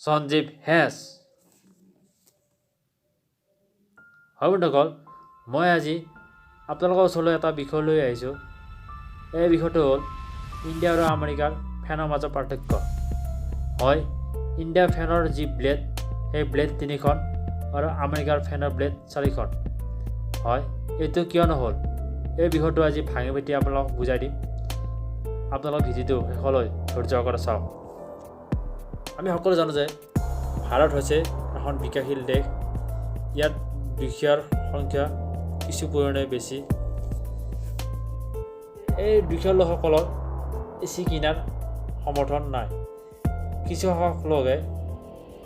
Sanjeev hash. হয় বন্ধুসকল, মই আজি আপোনালোকৰ ওচৰলৈ এটা বিষয় লৈ আহিছোঁ। এই বিষয়টো হ'ল ইণ্ডিয়া আৰু আমেৰিকাৰ ফেনৰ মাজৰ পাৰ্থক্য। হয়, ইণ্ডিয়াৰ ফেনৰ যি ব্লেড, সেই ব্লেড 3খন আৰু আমেৰিকাৰ ফেনৰ ব্লেড 4খন। হয়, এইটো কিয় নহ'ল, এই বিষয়টো আজি ভাঙি পাতি আপোনালোকক বুজাই দিম। আপোনালোক ভিডিঅ'টো শেষলৈ ধৈৰ্য সহকাৰে চাওক। আমি সকলো জানো যে ভাৰত হৈছে এখন বিকাশশীল দেশ। ইয়াত দুখীয়াৰ সংখ্যা কিছু পৰিমাণে বেছি। এই দুখীয়া লোকসকলৰ এচি কিনাৰ সমৰ্থন নাই। কিছুসংখ্যক লোকে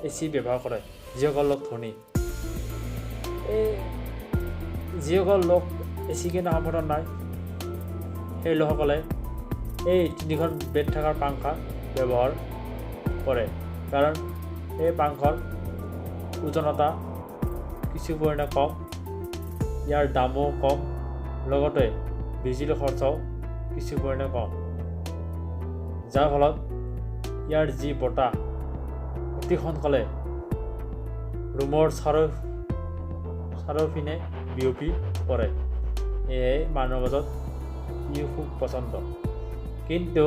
এচি ব্যৱহাৰ কৰে, যিসকল লোক ধনী। এই যিসকল লোক এচি কিনাৰ সমৰ্থন নাই, সেই লোকসকলে এই 3খন ব্লেড থকাৰ পাংখা ব্যৱহাৰ কৰে, কাৰণ এই পাংখাৰ ওজনতা কিছু পৰিমাণে কম, ইয়াৰ দামো কম, লগতে বিজুলী খৰচাও কিছু পৰিমাণে কম, যাৰ ফলত ইয়াৰ যি বতাহ অতি সোনকালে ৰুমৰ চাৰিওপিনে বিয়পি পৰে। সেয়ে মানুহৰ মাজত ই খুব পচন্দ। কিন্তু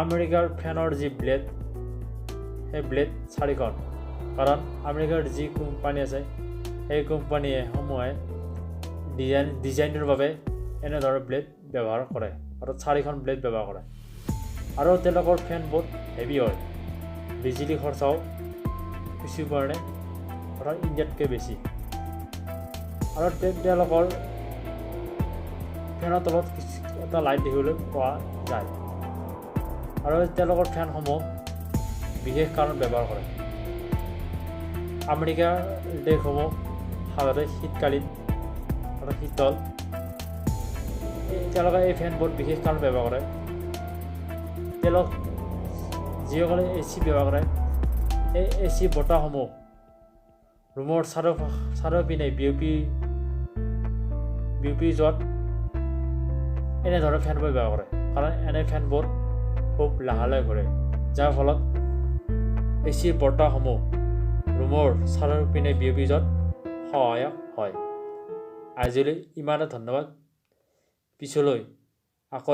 আমেৰিকাৰ ফেনৰ যি ব্লেড, সেই ব্লেড 4খন, কাৰণ আমেৰিকাৰ যি কোম্পানী আছে, সেই কোম্পানীসমূহে ডিজাইনৰ বাবে এনেধৰণৰ ব্লেড ব্যৱহাৰ কৰে আৰু 4খন ব্লেড ব্যৱহাৰ কৰে। আৰু তেওঁলোকৰ ফেনবোৰ হেভি হয়, বিজুলী খৰচাও কিছু পৰিমাণে অৰ্থাৎ ইণ্ডিয়াতকৈ বেছি। আৰু তেওঁলোকৰ ফেনৰ তলত এটা লাইট দেখিবলৈ পোৱা যায়। আৰু তেওঁলোকৰ ফেনসমূহ বিশেষ কাৰণত ব্যৱহাৰ কৰে। আমেৰিকাৰ দেশসমূহ সাধাৰণতে শীতকালীন আৰু শীতল, তেওঁলোকে এই ফেনবোৰ বিশেষ কাৰণত ব্যৱহাৰ কৰে। যিসকলে এচি ব্যৱহাৰ কৰে, এই এচি বতাহসমূহ ৰুমৰ চাৰিওপিনে বিয়পি যোৱাত এনেধৰণৰ ফেনবোৰ ব্যৱহাৰ কৰে, কাৰণ এনে ফেনবোৰ খুব লাহে ঘূৰে, যাৰ ফলত এচিৰ বতাহসমূহ ৰুমৰ চাৰিওপিনে বিয়পি যোৱাত সহায়ক হয়। আজিলৈ ইমানে, ধন্যবাদ। পিছলৈ আকৌ